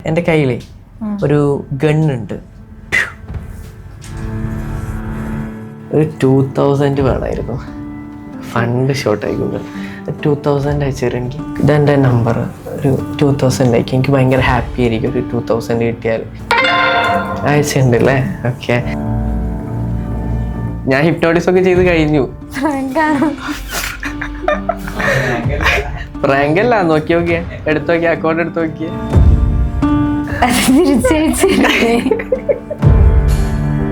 എൻ്റെ കയ്യിലേ ഒരു ഗണ്ണുണ്ട്. ഒരു 2000 വേണമായിരുന്നു. ഫണ്ട് ഷോർട്ട് ആയിക്കൊണ്ട് 2000 അയച്ചു എനിക്ക്. ഇതെൻ്റെ നമ്പർ. ഒരു 2000 അയക്കും. എനിക്ക് ഭയങ്കര ഹാപ്പി ആയിരിക്കും ഒരു 2000 കിട്ടിയാൽ. അയച്ചിട്ടുണ്ടല്ലേ? ഓക്കെ. ഞാൻ ഹിപ്നോട്ടിസം ഒക്കെ ചെയ്ത് കഴിഞ്ഞു. പ്രാങ്കല്ല, നോക്കി നോക്കിയേ, എടുത്തു നോക്കിയേ, അക്കൗണ്ട് എടുത്തു നോക്കിയേ.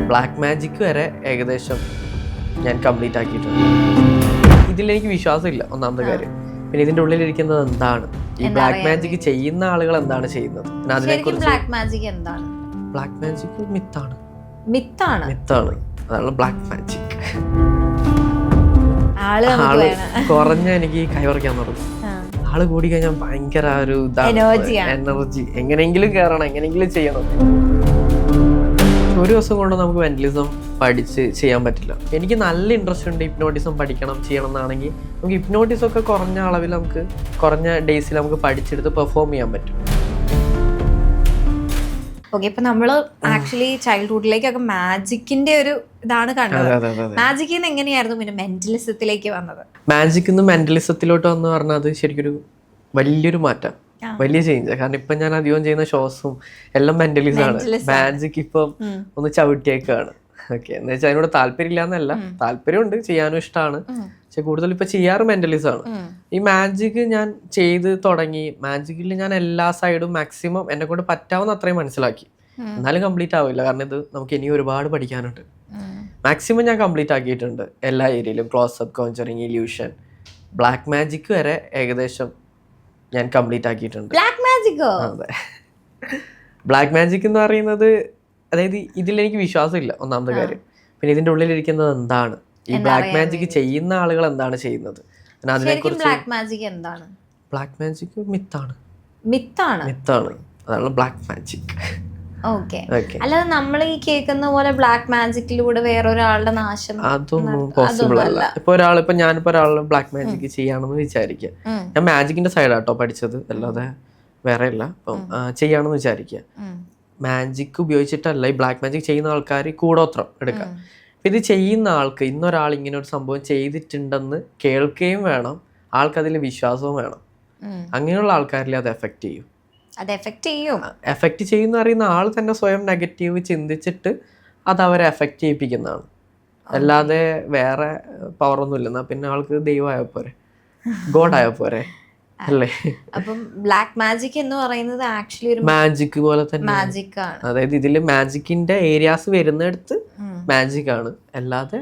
ബ്ലാക്ക് മാജിക് വരെ ഏകദേശം ഞാൻ കംപ്ലീറ്റ് ആക്കിയിട്ടുണ്ട്. ഇതിലെനിക്ക് വിശ്വാസമില്ല, ഒന്നാമത്തെ കാര്യം. പിന്നെ ഇതിന്റെ ഉള്ളിലിരിക്കുന്നത് എന്താണ്, ഈ ബ്ലാക്ക് മാജിക് ചെയ്യുന്ന ആളുകൾ എന്താണ് ചെയ്യുന്നത്, അതിനെക്കുറിച്ച്. ബ്ലാക്ക് മാജിക് എന്താണ്? ബ്ലാക്ക് മാജിക് മിത്താണ്. മിത്താണ്. അതാണ് ബ്ലാക്ക് മാജിക്. ആള് കുറഞ്ഞ എനിക്ക് കൈ പറിക്കാൻ തുടങ്ങും. ആള് കൂടി കഴിഞ്ഞാൽ ഭയങ്കര ഒരു എനർജി. എങ്ങനെയെങ്കിലും കയറണം, എങ്ങനെയെങ്കിലും ചെയ്യണം. ഒരു ദിവസം കൊണ്ട് നമുക്ക് മെന്റലിസം പഠിച്ച് ചെയ്യാൻ പറ്റില്ല. എനിക്ക് നല്ല ഇൻട്രസ്റ്റ് ഉണ്ട് ഹിപ്നോട്ടിസം പഠിക്കണം, ചെയ്യണം എന്നാണെങ്കിൽ നമുക്ക് ഹിപ്നോട്ടിസം ഒക്കെ കുറഞ്ഞ അളവിൽ, നമുക്ക് കുറഞ്ഞ ഡേയ്സിൽ നമുക്ക് പഠിച്ചെടുത്ത് പെർഫോം ചെയ്യാൻ പറ്റും. ഓക്കെ, ഇപ്പൊ നമ്മള് ആക്ച്വലി ചൈൽഡ്ഹുഡിലേക്കൊക്കെ മാജിക്കിന്റെ ഒരു ഇതാണ് കണ്ടത്. മാജിക്കിൽ നിന്ന് എങ്ങനെയായിരുന്നു പിന്നെ മെന്റലിസത്തിലേക്ക് വന്നത്? മാജിക്കിൽ നിന്ന് മെന്റലിസത്തിലോട്ട് വന്ന് പറഞ്ഞാൽ അത് ശരിക്കൊരു വലിയൊരു മാറ്റം, വലിയ ചേഞ്ച്. കാരണം ഇപ്പൊ ഞാൻ അധികം ചെയ്യുന്ന ഷോസും എല്ലാം മെന്റലിസം ആണ്. മാജിക് ഇപ്പം ഒന്ന് ചവിട്ടിയേക്കാണ്. ഓക്കെ, എന്ന് വെച്ചാൽ അതിനോട് താല്പര്യം ഇല്ലാന്നല്ല, താല്പര്യമുണ്ട്, ചെയ്യാനും ഇഷ്ടമാണ്. പക്ഷെ കൂടുതൽ ഇപ്പൊ ചെയ്യാറ് മെന്റലിസം ആണ്. ഈ മാജിക് ഞാൻ ചെയ്ത് തുടങ്ങി. മാജിക്കിൽ ഞാൻ എല്ലാ സൈഡും മാക്സിമം എന്നെ കൊണ്ട് പറ്റാവുന്ന അത്രയും മനസ്സിലാക്കി. എന്നാലും കംപ്ലീറ്റ് ആവില്ല, കാരണം ഇത് നമുക്ക് ഇനി ഒരുപാട് പഠിക്കാനുണ്ട്. മാക്സിമം ഞാൻ കംപ്ലീറ്റ് ആക്കിയിട്ടുണ്ട് എല്ലാ ഏരിയയിലും. Close up, conjuring, illusion, black magic വരെ ഏകദേശം ഞാൻ കംപ്ലീറ്റ് ആക്കിയിട്ടുണ്ട്. അതെ, ബ്ലാക്ക് മാജിക് എന്ന് പറയുന്നത്, അതായത് ഇതിലെനിക്ക് വിശ്വാസമില്ല, ഒന്നാമത്തെ കാര്യം. പിന്നെ ഇതിന്റെ ഉള്ളിലിരിക്കുന്നത് എന്താണ്, ഈ ബ്ലാക്ക് മാജിക് ചെയ്യുന്ന ആളുകൾ എന്താണ് ചെയ്യുന്നത്, അതിനെക്കുറിച്ച്. ബ്ലാക്ക് മാജിക് എന്താണ്? ബ്ലാക്ക് മാജിക് മിത്താണ്. അതാണ് ബ്ലാക്ക് മാജിക്. ഓക്കെ, അല്ലാതെ നമ്മൾ ഈ കേൾക്കുന്ന പോലെ ബ്ലാക്ക് മാജിക്കിലൂടെ വേറൊരാളുടെ നാശം, അതൊന്നും പോസിബിൾ അല്ല. ഇപ്പൊ ഞാനിപ്പോ ഒരാളെ ബ്ലാക്ക് മാജിക് ചെയ്യാണെന്ന് വിചാരിക്കുക. ഞാൻ മാജിക്കിന്റെ സൈഡാട്ടോ പഠിച്ചത്, അല്ലാതെ വേറെ അല്ല. ഇപ്പം ചെയ്യാണെന്ന് വിചാരിക്കുക. മാജിക് ഉപയോഗിച്ചിട്ടല്ല ഈ ബ്ലാക്ക് മാജിക് ചെയ്യുന്ന ആൾക്കാർ കൂടോത്രം എടുക്കാം. ഇത് ചെയ്യുന്ന ആൾക്ക് ഇന്നൊരാൾ ഇങ്ങനെ ഒരു സംഭവം ചെയ്തിട്ടുണ്ടെന്ന് കേൾക്കുകയും വേണം, ആൾക്കതിൽ വിശ്വാസവും വേണം. അങ്ങനെയുള്ള ആൾക്കാരിൽ അത് എഫക്റ്റ് ചെയ്യും. എഫക്റ്റ് ചെയ്യുന്ന അറിയുന്ന ആൾ തന്നെ സ്വയം നെഗറ്റീവ് ചിന്തിച്ചിട്ട് അത് അവരെ എഫക്റ്റ് ചെയ്യിപ്പിക്കുന്നതാണ്. അല്ലാതെ വേറെ പവറൊന്നും ഇല്ല. പിന്നെ ആൾക്ക് ദൈവമായ പോരെ, ഗോഡായ പോരെ, അല്ലേ? അപ്പം ബ്ലാക്ക് മാജിക് എന്ന് പറയുന്നത് ആക്ച്വലി ഒരു മാജിക് പോലെ തന്നെ മാജിക് ആണ്. അതായത് ഇതില് മാജിക്കിന്റെ ഏരിയാസ് വരുന്നിടത്ത് മാജിക് ആണ്, അല്ലാതെ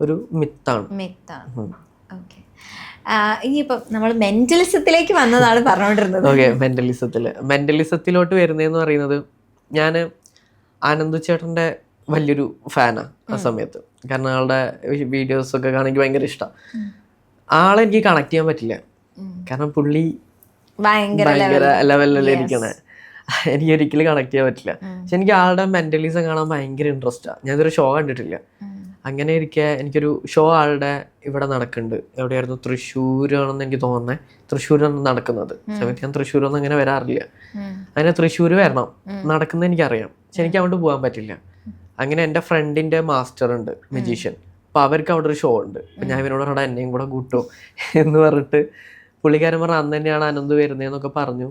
ഒരു മിത്താണ്. ഓക്കെ, ഇനിയിപ്പോ നമ്മൾ മെന്റലിസത്തിലേക്ക് വന്നതാണ് പറഞ്ഞുകൊണ്ടിരുന്നത്. ഓക്കെ, മെന്റലിസത്തിലോട്ട് വരുന്നതെന്ന് പറയുന്നത്, ഞാൻ ആനന്ദ് ചേട്ടന്റെ വലിയൊരു ഫാനാണ് ആ സമയത്ത്. കാരണം ആളുടെ വീഡിയോസ് ഒക്കെ കാണാൻ എനിക്ക് ഭയങ്കര ഇഷ്ടമാണ്. ആളെ എനിക്ക് കണക്ട് ചെയ്യാൻ പറ്റില്ല, കാരണം പുള്ളി ഭയങ്കര ലെവലിലല്ലേ ഇരിക്കണേ. എനിക്ക് ഒരിക്കലും കണക്ട് ചെയ്യാൻ പറ്റില്ല. പക്ഷെ എനിക്ക് ആളുടെ മെന്റലിസം കാണാൻ ഭയങ്കര ഇൻട്രസ്റ്റാണ്. ഞാനൊരു ഷോ കണ്ടിട്ടില്ല. അങ്ങനെ ഇരിക്കെ എനിക്കൊരു ഷോ ആളുടെ ഇവിടെ നടക്കുന്നുണ്ട്. എവിടെയായിരുന്നു? തൃശ്ശൂരാണെന്ന് എനിക്ക് തോന്നുന്നത്. തൃശ്ശൂരാണ് നടക്കുന്നത്. സമയത്ത് ഞാൻ തൃശ്ശൂരൊന്നും അങ്ങനെ വരാറില്ല. അങ്ങനെ തൃശ്ശൂർ വരണം നടക്കുന്നത് എനിക്കറിയാം, പക്ഷെ എനിക്ക് അങ്ങോട്ട് പോകാൻ പറ്റില്ല. അങ്ങനെ എൻ്റെ ഫ്രണ്ടിൻ്റെ മാസ്റ്റർ ഉണ്ട്, മജീഷ്യൻ. അപ്പോൾ അവർക്ക് അവിടെ ഒരു ഷോ ഉണ്ട്. അപ്പം ഞാൻ ഇവരോട് അവിടെ എന്നെയും കൂടെ കൂട്ടോ എന്ന് പറഞ്ഞിട്ട് പുള്ളിക്കാരൻ പറഞ്ഞ അന്ന് തന്നെയാണ് അനന്ത് വരുന്നതെന്നൊക്കെ പറഞ്ഞു.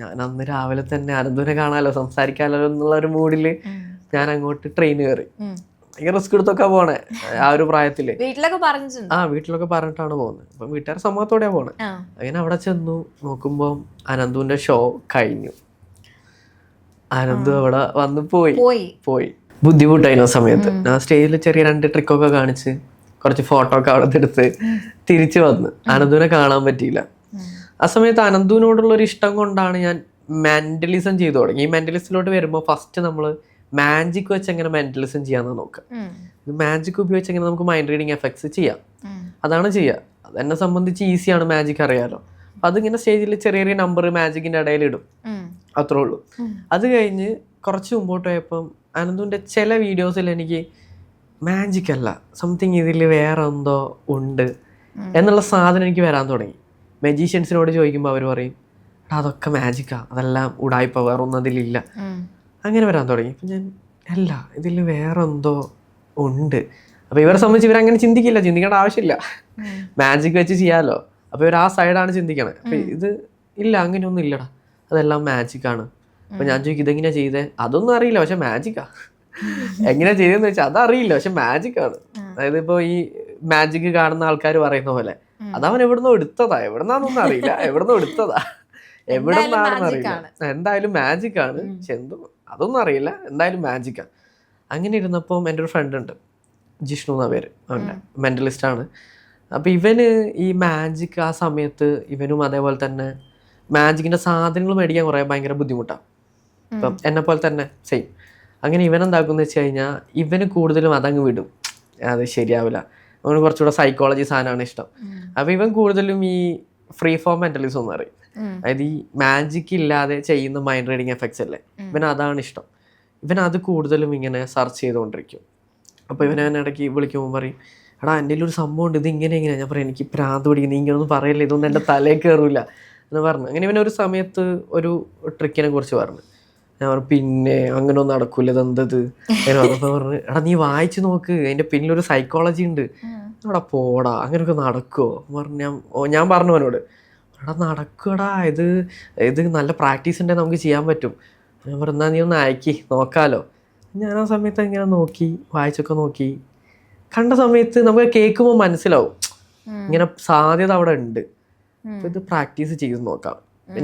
ഞാൻ അന്ന് രാവിലെ തന്നെ അനന്തുവിനെ കാണാമല്ലോ, സംസാരിക്കാമല്ലോ എന്നുള്ള ഒരു മൂഡില് ഞാൻ അങ്ങോട്ട് ട്രെയിൻ കയറി. ഭയങ്കര റിസ്ക് എടുത്തൊക്കെ പോണേ ആ ഒരു പ്രായത്തില്. വീട്ടിലൊക്കെ പറഞ്ഞിട്ടാണ് പോകുന്നത്. അപ്പം വീട്ടുകാർ സമൂഹത്തോടെയാ പോണേ. അങ്ങനെ അവിടെ ചെന്നു നോക്കുമ്പോൾ അനന്തുവിന്റെ ഷോ കഴിഞ്ഞു. അനന്തു അവിടെ വന്ന് പോയി ബുദ്ധിമുട്ടായിരുന്നു ആ സമയത്ത്. ഞാൻ സ്റ്റേജിൽ ചെറിയ 2 ട്രിക്കൊക്കെ കാണിച്ച് കുറച്ച് ഫോട്ടോ ഒക്കെ അവിടെ എടുത്ത് തിരിച്ചു വന്ന്. അനന്തുവിനെ കാണാൻ പറ്റിയില്ല. ആ സമയത്ത് അനന്തുവിനോടുള്ള ഒരു ഇഷ്ടം കൊണ്ടാണ് ഞാൻ മെന്റലിസം ചെയ്തു തുടങ്ങി. ഈ മെന്റലിസത്തിലോട്ട് വരുമ്പോൾ ഫസ്റ്റ് നമ്മൾ മാജിക് വെച്ച് എങ്ങനെ മെന്റലിസം ചെയ്യാന്ന് നോക്കാം. മാജിക് ഉപയോഗിച്ച് എങ്ങനെ നമുക്ക് മൈൻഡ് റീഡിങ് എഫക്ട്സ് ചെയ്യാം, അതാണ് ചെയ്യുക. അത് എന്നെ സംബന്ധിച്ച് ഈസിയാണ്, മാജിക് അറിയാലോ. അതിങ്ങനെ സ്റ്റേജിൽ ചെറിയ ചെറിയ നമ്പർ മാജിക്കിന്റെ ഇടയിൽ ഇടും, അത്രേ ഉള്ളൂ. അത് കഴിഞ്ഞ് കുറച്ച് മുമ്പോട്ട് പോയപ്പം അനന്തുവിന്റെ ചില വീഡിയോസിൽ എനിക്ക് മാജിക് അല്ല, സംതിങ് ഇതിൽ വേറെ എന്തോ ഉണ്ട് എന്നുള്ള സാധനം എനിക്ക് വരാൻ തുടങ്ങി. മജീഷ്യൻസിനോട് ചോദിക്കുമ്പോൾ അവർ പറയും അതൊക്കെ മാജിക്കാ, അതെല്ലാം ഉടായ്പ, വേറൊന്നും അതിലില്ല, അങ്ങനെ വരാൻ തുടങ്ങി. അപ്പം ഞാൻ അല്ല, ഇതിൽ വേറെ എന്തോ ഉണ്ട്. അപ്പോൾ ഇവരെ സംബന്ധിച്ച് ഇവരങ്ങനെ ചിന്തിക്കില്ല, ചിന്തിക്കേണ്ട ആവശ്യമില്ല, മാജിക് വെച്ച് ചെയ്യാമല്ലോ. അപ്പോൾ ഇവർ ആ സൈഡാണ് ചിന്തിക്കണേ. അപ്പം ഇത് ഇല്ല, അങ്ങനെയൊന്നും ഇല്ലടാ, അതെല്ലാം മാജിക്കാണ്. അപ്പം ഞാൻ ചോദിക്കും ഇതെങ്ങനെയാ ചെയ്തേ? അതൊന്നും അറിയില്ല, പക്ഷെ മാജിക്കാ. എങ്ങനെയാ ചെയ്തതെന്ന് വെച്ചാൽ അതറിയില്ല, പക്ഷെ മാജിക്കാണ്. അതായത് ഇപ്പോൾ ഈ മാജിക് കാണുന്ന ആൾക്കാർ പറയുന്ന പോലെ അതവൻ എവിടുന്നോ എടുത്തതാ, എവിടുന്നാന്നൊന്നും അറിയില്ല, എവിടുന്നോ എടുത്തതാ, എവിടുന്നാണെന്ന് അറിയില്ല, എന്തായാലും മാജിക്കാണ്. പക്ഷെ അതൊന്നും അറിയില്ല, എന്തായാലും മാജിക്കാണ്. അങ്ങനെ ഇരുന്നപ്പം എൻ്റെ ഒരു ഫ്രണ്ട് ഉണ്ട്, ജിഷ്ണു എന്ന പേര്, അവൻ്റെ മെൻ്റലിസ്റ്റാണ്. അപ്പം ഇവന് ഈ മാജിക് ആ സമയത്ത് ഇവനും അതേപോലെ തന്നെ മാജിക്കിൻ്റെ സാധനങ്ങൾ മേടിക്കാൻ കുറേ ഭയങ്കര ബുദ്ധിമുട്ടാണ്. ഇപ്പം എന്നെപ്പോലെ തന്നെ സെയിം. അങ്ങനെ ഇവനെന്താക്കുമെന്ന് വെച്ച് കഴിഞ്ഞാൽ ഇവന് കൂടുതലും അതങ്ങ് വിടും, അത് ശരിയാവില്ല, അവന് കുറച്ചുകൂടെ സൈക്കോളജി സാധനമാണ് ഇഷ്ടം. അപ്പം ഇവൻ കൂടുതലും ഈ ഫ്രീ ഫോം മെൻ്റലിസം എന്ന് പറയും, അതായത് ഈ മാജിക് ഇല്ലാതെ ചെയ്യുന്ന മൈൻഡ് റീഡിങ് എഫക്ട്സ് അല്ലേ, ഇവൻ അതാണ് ഇഷ്ടം. ഇവൻ അത് കൂടുതലും ഇങ്ങനെ സെർച്ച് ചെയ്തുകൊണ്ടിരിക്കും. അപ്പോൾ ഇവനെ ഇടയ്ക്ക് വിളിക്കുമ്പോൾ പറയും, എടാ എൻ്റെ ഒരു സംഭവം ഉണ്ട്, ഇത് ഇങ്ങനെ ഞാൻ പറയും എനിക്ക് ഭ്രാന്ത് പിടിക്കും, നീ ഇങ്ങനെയൊന്നും പറയല്ലേ, ഇതൊന്നും എൻ്റെ തലയിൽ കയറില്ല എന്ന് പറഞ്ഞു. അങ്ങനെ ഇവനൊരു സമയത്ത് ഒരു ട്രിക്കിനെ കുറിച്ച് പറഞ്ഞു. ഞാൻ പറഞ്ഞു പിന്നെ അങ്ങനെയൊന്നും നടക്കൂല, ഇതെന്തത് അങ്ങനെ പറഞ്ഞപ്പോൾ പറഞ്ഞു, എടാ നീ വായിച്ച് നോക്ക്, അതിൻ്റെ പിന്നിലൊരു സൈക്കോളജി ഉണ്ട്, എടാ പോടാ അങ്ങനെയൊക്കെ നടക്കുമോ പറഞ്ഞു. ഞാൻ പറഞ്ഞു അവനോട്, എടാ നടക്കുവടാ, ഇത് നല്ല പ്രാക്ടീസ് ഉണ്ടെങ്കിൽ നമുക്ക് ചെയ്യാൻ പറ്റും. ഞാൻ പറഞ്ഞു എന്നാൽ നീ ഒന്ന് അയക്കി നോക്കാമല്ലോ. ഞാൻ ആ സമയത്ത് ഇങ്ങനെ നോക്കി വായിച്ചൊക്കെ നോക്കി, കണ്ട സമയത്ത് നമുക്ക് കേൾക്കുമ്പോൾ മനസ്സിലാവും ഇങ്ങനെ സാധ്യത അവിടെ ഉണ്ട്. അപ്പം ഇത് പ്രാക്ടീസ് ചെയ്ത് നോക്കാം.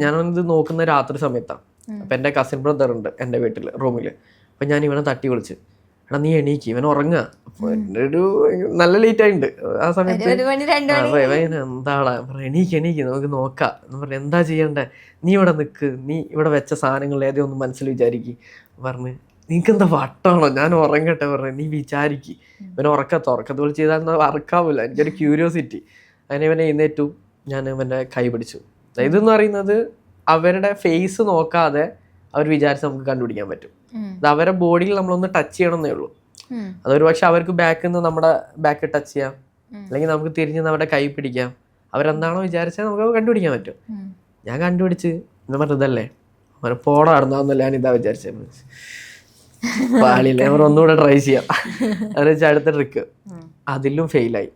ഞാനിത് നോക്കുന്ന രാത്രി സമയത്താണ്. അപ്പം എൻ്റെ കസിൻ ബ്രദർ ഉണ്ട് എൻ്റെ വീട്ടിൽ റൂമിൽ. അപ്പം ഞാൻ ഇവനെ തട്ടി വിളിച്ച്, എടാ നീ എണീക്ക്, ഇവൻ ഉറങ്ങുക. അപ്പോൾ എൻ്റെ ഒരു നല്ല ലേറ്റ് ആയിട്ടുണ്ട് ആ സമയത്ത്. അപ്പോൾ ഇവൻ എന്താടാ എണീക്ക് നമുക്ക് നോക്കാം എന്ന് പറഞ്ഞു. എന്താ ചെയ്യണ്ടേ? നീ ഇവിടെ നിൽക്ക്, നീ ഇവിടെ വെച്ച സാധനങ്ങൾ ഏതോ ഒന്ന് മനസ്സിൽ വിചാരിക്കും പറഞ്ഞ്. നിനക്കെന്താ വട്ടാണോ, ഞാൻ ഉറങ്ങട്ടെ പറഞ്ഞു, നീ വിചാരിക്ക്. ഇവനെ ഉറക്കത്ത് വിളിച്ച് ചെയ്താൽ വർക്കാവില്ല, എനിക്കൊരു ക്യൂരിയോസിറ്റി. അങ്ങനെ ഇവനെ എഴുന്നേറ്റു, ഞാൻ ഇവൻ്റെ കൈ പിടിച്ചു. ഇതെന്ന് പറയുന്നത് അവരുടെ ഫേസ് നോക്കാതെ അവർ വിചാരിച്ച് നമുക്ക് കണ്ടുപിടിക്കാൻ പറ്റും. അത് അവരുടെ ബോഡിയിൽ നമ്മളൊന്ന് ടച്ച് ചെയ്യണമെന്നേ ഉള്ളൂ. അതൊരു പക്ഷെ അവർക്ക് ബാക്കിൽ നിന്ന് നമ്മുടെ ബാക്ക് ടച്ച് ചെയ്യാം, അല്ലെങ്കിൽ നമുക്ക് തിരിഞ്ഞ് നമ്മുടെ കൈ പിടിക്കാം. അവരെന്താണോ വിചാരിച്ചാൽ നമുക്ക് കണ്ടുപിടിക്കാൻ പറ്റും. ഞാൻ കണ്ടുപിടിച്ച് എന്ന് പറഞ്ഞതല്ലേ അവരെ പോടാടുന്നല്ല, ഞാൻ ഇതാ വിചാരിച്ചത്. പാളിയില്ല, അവർ ഒന്നുകൂടെ ട്രൈ ചെയ്യാം എന്ന് വെച്ചാൽ അടുത്ത ട്രിക്ക്. അതിലും ഫെയിലായി.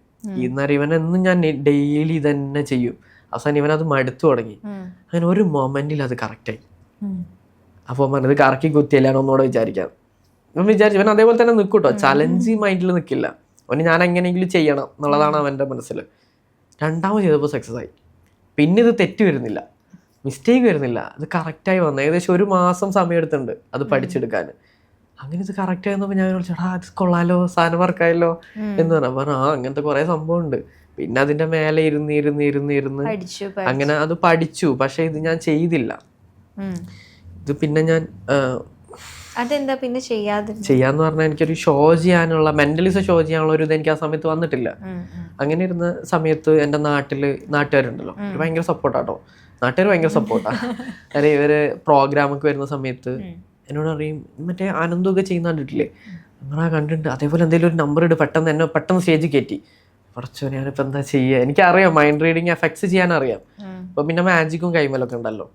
ഇന്നറിയ ഇവനെന്നും ഞാൻ ഡെയിലി തന്നെ ചെയ്യും. അവസാനം ഇവനത് മടുത്തു തുടങ്ങി. അങ്ങനെ ഒരു മൊമെന്റിൽ അത് കറക്റ്റായി. അപ്പോൾ പറഞ്ഞത് കറക്കി കുത്തിയല്ലാണ്ട് ഒന്നുകൂടെ വിചാരിക്കാം. ഇവൻ വിചാരിച്ചു, ഇവൻ അതേപോലെ തന്നെ നിൽക്കൂട്ടോ, ചലഞ്ച് മൈൻഡിൽ നിൽക്കില്ല. അവന് ഞാൻ എങ്ങനെയെങ്കിലും ചെയ്യണം എന്നുള്ളതാണ് അവൻ്റെ മനസ്സിൽ. രണ്ടാമത് ചെയ്തപ്പോൾ സക്സസ് ആയി. പിന്നെ ഇത് തെറ്റ് വരുന്നില്ല, മിസ്റ്റേക്ക് വരുന്നില്ല, അത് കറക്റ്റായി വന്നു. ഏകദേശം 1 മാസം സമയം എടുത്തിട്ടുണ്ട് അത് പഠിച്ചെടുക്കാൻ. അങ്ങനെ ഇത് കറക്റ്റായി വന്നപ്പോൾ ഞാൻ വിളിച്ചടാ അത് കൊള്ളാലോ, സാധനം വർക്കായല്ലോ എന്ന് പറഞ്ഞു. അങ്ങനത്തെ കുറേ സംഭവം ഉണ്ട്. പിന്നെ അതിൻ്റെ മേലെ ഇരുന്ന് അങ്ങനെ അത് പഠിച്ചു. പക്ഷെ ഇത് ഞാൻ ചെയ്തില്ല. ഇത് പിന്നെ ഞാൻ അതെന്താ പിന്നെ ചെയ്യാന്ന് പറഞ്ഞാൽ എനിക്കൊരു ഷോ ചെയ്യാനുള്ള മെന്റലിസം ഷോ ചെയ്യാനുള്ള ഒരു ഇത് എനിക്ക് ആ സമയത്ത് വന്നിട്ടില്ല. അങ്ങനെ ഇരുന്ന സമയത്ത് എൻ്റെ നാട്ടുകാരുണ്ടല്ലോ, ഭയങ്കര സപ്പോർട്ടാട്ടോ. നാട്ടുകാർ ഭയങ്കര സപ്പോർട്ടാണ്. കാര്യം ഇവര് പ്രോഗ്രാമൊക്കെ വരുന്ന സമയത്ത് എന്നോട് പറയും, മറ്റേ ആനന്ദമൊക്കെ ചെയ്യുന്ന കണ്ടിട്ടില്ലേ, നമ്മളാ കണ്ടിട്ടുണ്ട്, അതേപോലെ എന്തെങ്കിലും ഒരു നമ്പർ ഇട്ട് പെട്ടെന്ന് സ്റ്റേജിൽ കയറ്റി. കുറച്ചോ ഞാനിപ്പോൾ എന്താ ചെയ്യുക, എനിക്കറിയാം മൈൻഡ് റീഡിങ് എഫക്ട്സ് ചെയ്യാൻ അറിയാം. അപ്പോൾ പിന്നെ മാജിക്കും കൈമലൊക്കെ ഉണ്ടല്ലോ.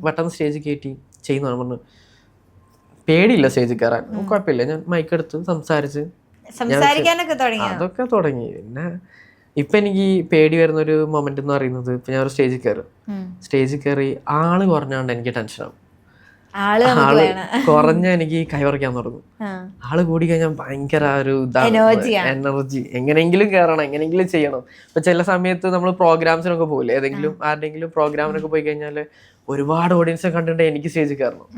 പെട്ടെന്ന് സ്റ്റേജിൽ കയറ്റി ചെയ്യുന്നതാണ്. പറഞ്ഞു പേടിയില്ല സ്റ്റേജിൽ കയറാൻ, കുഴപ്പമില്ല. ഞാൻ മൈക്കെടുത്ത് അതൊക്കെ തുടങ്ങി. പിന്നെ ഇപ്പം എനിക്ക് പേടി വരുന്നൊരു മൊമെന്റ് എന്ന് പറയുന്നത്, ഇപ്പം ഞാൻ ഒരു സ്റ്റേജിൽ കയറി ആള് കുറഞ്ഞാണ്ട് എനിക്ക് ടെൻഷനാവും. ആള് കുറഞ്ഞ എനിക്ക് കൈവറയ്ക്കാൻ തുടങ്ങും. ആള് കൂടി കഴിഞ്ഞാൽ ഭയങ്കര ഒരു എനർജി, എങ്ങനെയെങ്കിലും കയറണം, എങ്ങനെയെങ്കിലും ചെയ്യണം. ഇപ്പൊ ചില സമയത്ത് നമ്മൾ പ്രോഗ്രാംസിനൊക്കെ പോകില്ലേ, ആരുടെങ്കിലും പ്രോഗ്രാമിനൊക്കെ പോയി കഴിഞ്ഞാൽ ഒരുപാട് ഓഡിയൻസിനെ കണ്ടിട്ട് എനിക്ക് സ്റ്റേജിൽ കയറണം,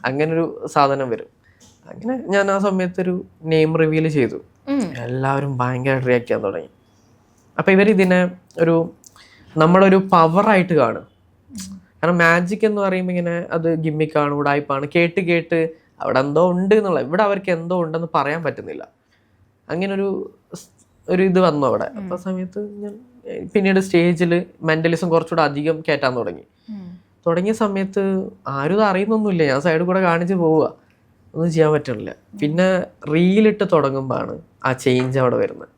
അങ്ങനൊരു സാധനം വരും. അങ്ങനെ ഞാൻ ആ സമയത്തൊരു നെയിം റിവീൽ ചെയ്തു. എല്ലാവരും ഭയങ്കരമായിട്ട് റിയാക്ട് ചെയ്യാൻ തുടങ്ങി. അപ്പൊ ഇതിനെ നമ്മുടെ ഒരു പവറായിട്ട് കാണും. കാരണം മാജിക് എന്ന് പറയുമ്പോൾ ഇങ്ങനെ അത് ഗിമ്മിക്കാണ്, ഉടായ്പാണ്, കേട്ട് അവിടെ എന്തോ ഉണ്ട് എന്നുള്ള, ഇവിടെ അവർക്ക് എന്തോ ഉണ്ടെന്ന് പറയാൻ പറ്റുന്നില്ല. അങ്ങനെ ഒരു ഇത് വന്നു അവിടെ. അപ്പോൾ ആ സമയത്ത് ഞാൻ പിന്നീട് സ്റ്റേജിൽ മെന്റലിസം കുറച്ചുകൂടെ അധികം കയറ്റാൻ തുടങ്ങിയ സമയത്ത് ആരും ഇത് അറിയുന്നൊന്നുമില്ല, ഞാൻ സൈഡിൽ കൂടെ കാണിച്ച് പോവുക, ഒന്നും ചെയ്യാൻ പറ്റണില്ല. പിന്നെ റീലിട്ട് തുടങ്ങുമ്പോഴാണ് ആ ചേഞ്ച് അവിടെ വരുന്നത്.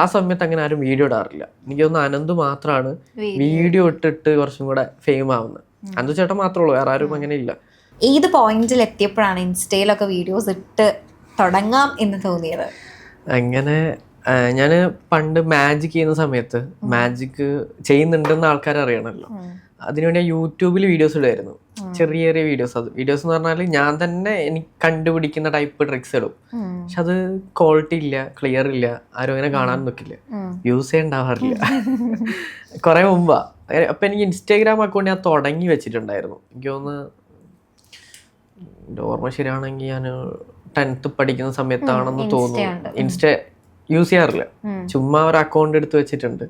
ആ സമയത്ത് അങ്ങനെ ആരും വീഡിയോ ഇടാറില്ല. എനിക്ക് തോന്നുന്നു അനന്ത് മാത്രമാണ് വീഡിയോ ഇട്ടിട്ട് കുറച്ചും കൂടെ ഫെയിം ആവുന്നത്. അനന്തു ചേട്ടൻ മാത്രമേ ഉള്ളൂ, വേറെ ആരും അങ്ങനെ ഇല്ല. ഏത് പോയിന്റിൽ എത്തിയപ്പോഴാണ് ഇൻസ്റ്റയിലൊക്കെ വീഡിയോസ് ഇട്ട് തുടങ്ങാം എന്ന് തോന്നിയത്? അങ്ങനെ ഞാൻ പണ്ട് മാജിക് ചെയ്യുന്ന സമയത്ത് മാജിക് ചെയ്യുന്നുണ്ടെന്ന് ആൾക്കാർ അറിയണമല്ലോ, അതിനുവേണ്ടി ഞാൻ യൂട്യൂബിൽ വീഡിയോസ് ഇടുമായിരുന്നു. ചെറിയ ചെറിയ വീഡിയോസ്. അത് വീഡിയോസ് എന്ന് പറഞ്ഞാൽ ഞാൻ തന്നെ എനിക്ക് കണ്ടുപിടിക്കുന്ന ടൈപ്പ് ട്രിക്സ് ഇടും. പക്ഷെ അത് ക്വാളിറ്റി ഇല്ല, ക്ലിയർ ഇല്ല, ആരും അങ്ങനെ കാണാൻ നിൽക്കില്ല, വ്യൂസ് ഉണ്ടാവാറില്ല. കുറെ മുമ്പാ. അപ്പൊ എനിക്ക് ഇൻസ്റ്റാഗ്രാം അക്കൗണ്ട് ഞാൻ തുടങ്ങി വെച്ചിട്ടുണ്ടായിരുന്നു. എനിക്ക് തോന്നുന്നു എൻ്റെ ഓർമ്മ ശരിയാണെങ്കിൽ ഞാൻ 10th പഠിക്കുന്ന സമയത്താണെന്ന് തോന്നുന്നു. ഇൻസ്റ്റ യൂസ് ചെയ്യാറില്ല, ചുമ്മാ ഒരു അക്കൗണ്ട് എടുത്ത് വെച്ചിട്ടുണ്ട്.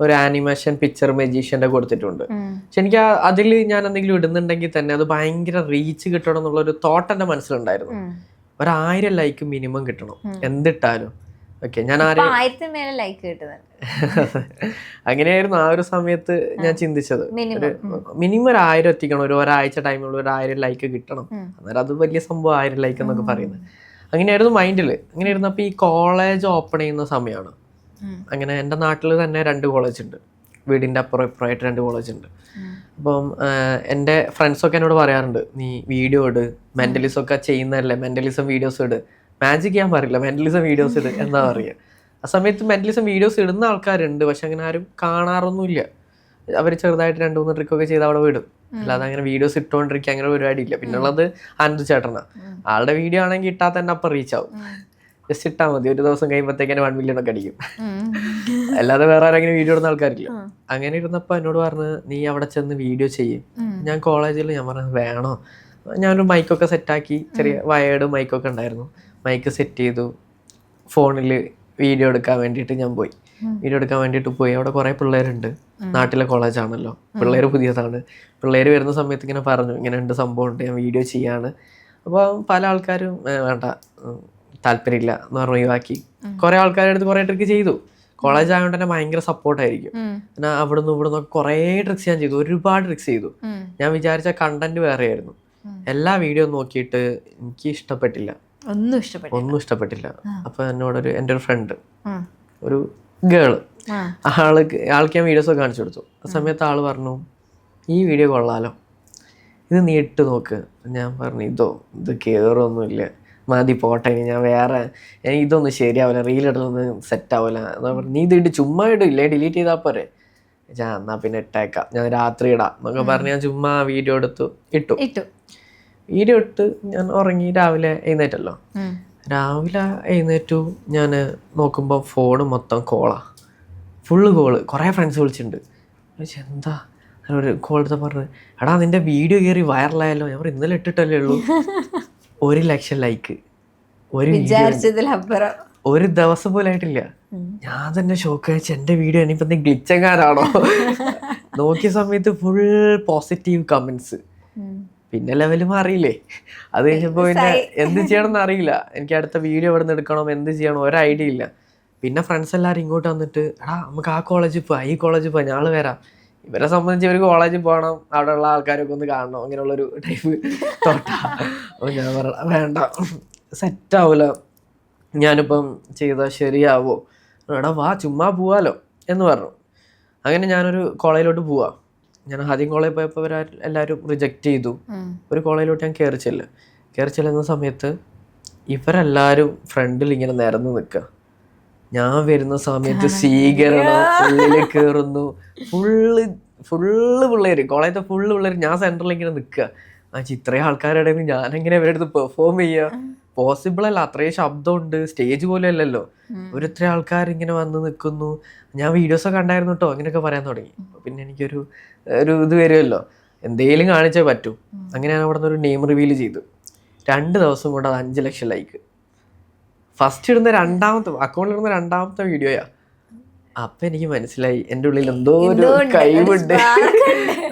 ഒരു ആനിമേഷൻ പിക്ചർ മജീഷ്യന്റെ കൊടുത്തിട്ടുണ്ട്. പക്ഷെ എനിക്ക് അതിൽ ഞാൻ എന്തെങ്കിലും ഇടുന്നുണ്ടെങ്കിൽ തന്നെ അത് ഭയങ്കര റീച്ച് കിട്ടണം എന്നുള്ളൊരു തോട്ട് എൻ്റെ മനസ്സിലുണ്ടായിരുന്നു. 1000 ലൈക്ക് മിനിമം കിട്ടണം എന്തിട്ടാലും. ഓക്കെ, ഞാൻ അങ്ങനെയായിരുന്നു ആ ഒരു സമയത്ത് ഞാൻ ചിന്തിച്ചത്. മിനിമം 1000 എത്തിക്കണം, ഒരാഴ്ച ടൈമിലുള്ള 1000 ലൈക്ക് കിട്ടണം. അന്നേരം അത് വലിയ സംഭവം 1000 ലൈക്ക് എന്നൊക്കെ പറയുന്നത്. അങ്ങനെയായിരുന്നു മൈൻഡിൽ. അങ്ങനെ ഇരുന്നപ്പോൾ ഈ കോളേജ് ഓപ്പൺ ചെയ്യുന്ന സമയമാണ്. അങ്ങനെ എൻ്റെ നാട്ടിൽ തന്നെ 2 കോളേജ് ഉണ്ട്, വീടിൻ്റെ അപ്പുറം ഇപ്പുറമായിട്ട് 2 കോളേജ് ഉണ്ട്. അപ്പം എൻ്റെ ഫ്രണ്ട്സൊക്കെ എന്നോട് പറയാറുണ്ട്, നീ വീഡിയോ ഇട്, മെൻ്റലിസം ഒക്കെ ചെയ്യുന്നതല്ലേ, മെൻ്റലിസം വീഡിയോസ് ഇട്. മാജിക് ചെയ്യാൻ പറയില്ല, മെൻ്റലിസം വീഡിയോസ് ഇട് എന്താ പറയുക. ആ സമയത്ത് മെൻ്റലിസം വീഡിയോസ് ഇടുന്ന ആൾക്കാരുണ്ട്, പക്ഷെ അങ്ങനെ ആരും കാണാറൊന്നുമില്ല. അവർ ചെറുതായിട്ട് 2-3 ട്രിക്കൊക്കെ ചെയ്ത് അവിടെ വിടും, അല്ലാതെ അങ്ങനെ വീഡിയോസ് ഇട്ടുകൊണ്ടിരിക്കുക അങ്ങനെ പരിപാടിയില്ല. പിന്നുള്ളത് അനന്തു ചേട്ടനാ. ആളുടെ വീഡിയോ ആണെങ്കിൽ ഇട്ടാൽ തന്നെ അപ്പം റീച്ച് ആവും. ജസ്റ്റ് ഇട്ടാൽ മതി, ഒരു ദിവസം കഴിയുമ്പോഴത്തേക്കാണ് 1 million ഒക്കെ അടിക്കും. അല്ലാതെ വേറെ ആരെങ്കിലും വീഡിയോ ഇടുന്ന ആൾക്കാരില്ല. അങ്ങനെ ഇരുന്നപ്പോൾ എന്നോട് പറഞ്ഞ്, നീ അവിടെ ചെന്ന് വീഡിയോ ചെയ്യും. ഞാൻ കോളേജിൽ ഞാൻ പറഞ്ഞത് വേണോ. ഞാനൊരു മൈക്കൊക്കെ സെറ്റാക്കി, ചെറിയ വയേർഡ് മൈക്കൊക്കെ ഉണ്ടായിരുന്നു. മൈക്ക് സെറ്റ് ചെയ്തു, ഫോണിൽ വീഡിയോ എടുക്കാൻ വേണ്ടിയിട്ട് ഞാൻ പോയി. വീഡിയോ എടുക്കാൻ വേണ്ടിയിട്ട് പോയി. അവിടെ കുറേ പിള്ളേരുണ്ട്, നാട്ടിലെ കോളേജാണല്ലോ, പിള്ളേർ പുതിയതാണ്. പിള്ളേർ വരുന്ന സമയത്ത് ഇങ്ങനെ പറഞ്ഞു, ഇങ്ങനെ ഉണ്ട് സംഭവം ഉണ്ട്, ഞാൻ വീഡിയോ ചെയ്യാണ്. അപ്പോൾ പല ആൾക്കാരും വേണ്ട, താല്പര്യമില്ല എന്ന് പറഞ്ഞ് ഒഴിവാക്കി. കുറേ ആൾക്കാരുടെ അടുത്ത് കുറേ ട്രിക്ക് ചെയ്തു. കോളേജ് ആയതുകൊണ്ട് തന്നെ ഭയങ്കര സപ്പോർട്ടായിരിക്കും. പിന്നെ അവിടുന്ന് ഇവിടുന്ന് കുറേ ട്രിക്സ് ഞാൻ ചെയ്തു, ഒരുപാട് ട്രിക്സ് ചെയ്തു. ഞാൻ വിചാരിച്ച കണ്ടന്റ് വേറെ ആയിരുന്നു. എല്ലാ വീഡിയോ നോക്കിയിട്ട് എനിക്ക് ഇഷ്ടപ്പെട്ടില്ല, ഒന്നും ഇഷ്ടപ്പെട്ടില്ല. അപ്പൊ എന്നോടൊരു എൻ്റെ ഒരു ഫ്രണ്ട്, ഒരു ഗേള്, ആൾക്ക് ഞാൻ വീഡിയോസ് ഒക്കെ കാണിച്ചു കൊടുത്തു. ആ സമയത്ത് ആള് പറഞ്ഞു, ഈ വീഡിയോ കൊള്ളാലോ, ഇത് നീ ഇട്ട് നോക്ക്. ഞാൻ പറഞ്ഞു, ഇത് കയറൊന്നുമില്ല, മതി പോട്ടെ, ഞാൻ വേറെ ഇതൊന്നും ശരിയാവില്ല, റീലിടലൊന്നും സെറ്റ് ആവില്ല. എന്നാ പറഞ്ഞു, നീ ഇത് ഇട്ട് ചുമ്മാ ഇടില്ലേ, ഡിലീറ്റ് ചെയ്താൽ പോരെ. ഞാൻ എന്നാ പിന്നെ ഇട്ടേക്കാം, ഞാൻ രാത്രി ഇടാം എന്നൊക്കെ പറഞ്ഞ് ഞാൻ ചുമ്മാ വീഡിയോ എടുത്തു ഇട്ടു. വീഡിയോ ഇട്ട് ഞാൻ ഉറങ്ങി. രാവിലെ എഴുന്നേറ്റല്ലോ, രാവിലെ എഴുന്നേറ്റു. ഞാൻ നോക്കുമ്പോൾ ഫോണ് മൊത്തം കോളാ, ഫുള്ള് കോള്. കുറേ ഫ്രണ്ട്സ് വിളിച്ചിട്ടുണ്ട്. എന്താ ഒരു കോൾ എടുത്താൽ പറഞ്ഞു, എടാ നിന്റെ വീഡിയോ കയറി വൈറലായല്ലോ. ഞാൻ പറഞ്ഞു, ഇന്നലെ ഇട്ടിട്ടല്ലേ ഉള്ളൂ. 1 ലക്ഷം ലൈക്ക്, ഒരു ദിവസം പോലും ആയിട്ടില്ല. ഞാൻ തന്നെ ഷോക്ക് അയച്ചു, എൻ്റെ വീഡിയോ ഇനിയിപ്പോൾ നീ ഗ്ലിച്ചെങ്ങാനാണോ. നോക്കിയ സമയത്ത് ഫുൾ പോസിറ്റീവ് കമൻസ്. പിന്നെ ലെവല് മാറിയില്ലേ. അത് കഴിഞ്ഞപ്പോൾ പിന്നെ എന്ത് ചെയ്യണമെന്ന് അറിയില്ല. എനിക്ക് അടുത്ത വീഡിയോ എവിടെ നിന്ന് എടുക്കണം, എന്ത് ചെയ്യണം, ഒരു ഐഡിയ ഇല്ല. പിന്നെ ഫ്രണ്ട്സ് എല്ലാവരും ഇങ്ങോട്ട് വന്നിട്ട്, എടാ നമുക്ക് ആ കോളേജിൽ പോവാം, ഈ കോളേജിൽ പോവാം, ഞങ്ങൾ വരാം. ഇവരെ സംബന്ധിച്ച് ഇവർക്ക് കോളേജിൽ പോകണം, അവിടെയുള്ള ആൾക്കാരൊക്കെ ഒന്ന് കാണണം, അങ്ങനെയുള്ളൊരു ടൈപ്പ് തോട്ടാ. അപ്പോൾ ഞാൻ പറഞ്ഞ വേണ്ട, സെറ്റാവില്ല, ഞാനിപ്പം ചെയ്താൽ ശരിയാവോ, എടാ വാ ചുമ്മാ പോവാലോ എന്ന് പറഞ്ഞു. അങ്ങനെ ഞാനൊരു കോളേജിലോട്ട് പോവാം. ഞാൻ ആദ്യം കോളേജിൽ പോയപ്പോൾ എല്ലാവരും റിജക്റ്റ് ചെയ്തു. ഒരു കോളേജിലോട്ട് ഞാൻ കയറി ചെല്ലുന്ന സമയത്ത് ഇവരെല്ലാവരും ഫ്രണ്ടിൽ ഇങ്ങനെ നിരന്ന് നിൽക്കുക. ഞാൻ വരുന്ന സമയത്ത് സ്വീകരണം, ഉള്ളിൽ കയറുന്നു, ഫുള്ള് പിള്ളേര്, കോളേജത്തെ ഫുള്ള് പിള്ളേര്. ഞാൻ സെൻറ്ററിൽ ഇങ്ങനെ നിൽക്കുക. ഇത്രയും ആൾക്കാരുടെ ഞാനെങ്ങനെ ഇവരുടെ അടുത്ത് പെർഫോം ചെയ്യുക? പോസിബിൾ അല്ല, അത്രയും ശബ്ദമുണ്ട്, സ്റ്റേജ് പോലെ അല്ലല്ലോ. ഇത്രയും ആൾക്കാർ ഇങ്ങനെ വന്ന് നിൽക്കുന്നു. ഞാൻ വീഡിയോസൊക്കെ കണ്ടായിരുന്നു കേട്ടോ, അങ്ങനെയൊക്കെ പറയാൻ തുടങ്ങി. പിന്നെ എനിക്കൊരു ഇത് വരുമല്ലോ, എന്തെങ്കിലും കാണിച്ചേ പറ്റൂ. അങ്ങനെ ഞാൻ അവിടെ നിന്ന് ഒരു നെയിം റിവീൽ ചെയ്തു. 2 ദിവസം കൊണ്ട് അത് 5 ലക്ഷം ലൈക്ക്. ഫസ്റ്റ് ഇടുന്ന അക്കൗണ്ടിൽ ഇടുന്ന 2ാമത്തെ വീഡിയോയാ. അപ്പൊ എനിക്ക് മനസ്സിലായി എൻ്റെ ഉള്ളിൽ എന്തോ ഒരു കഴിവുണ്ട്,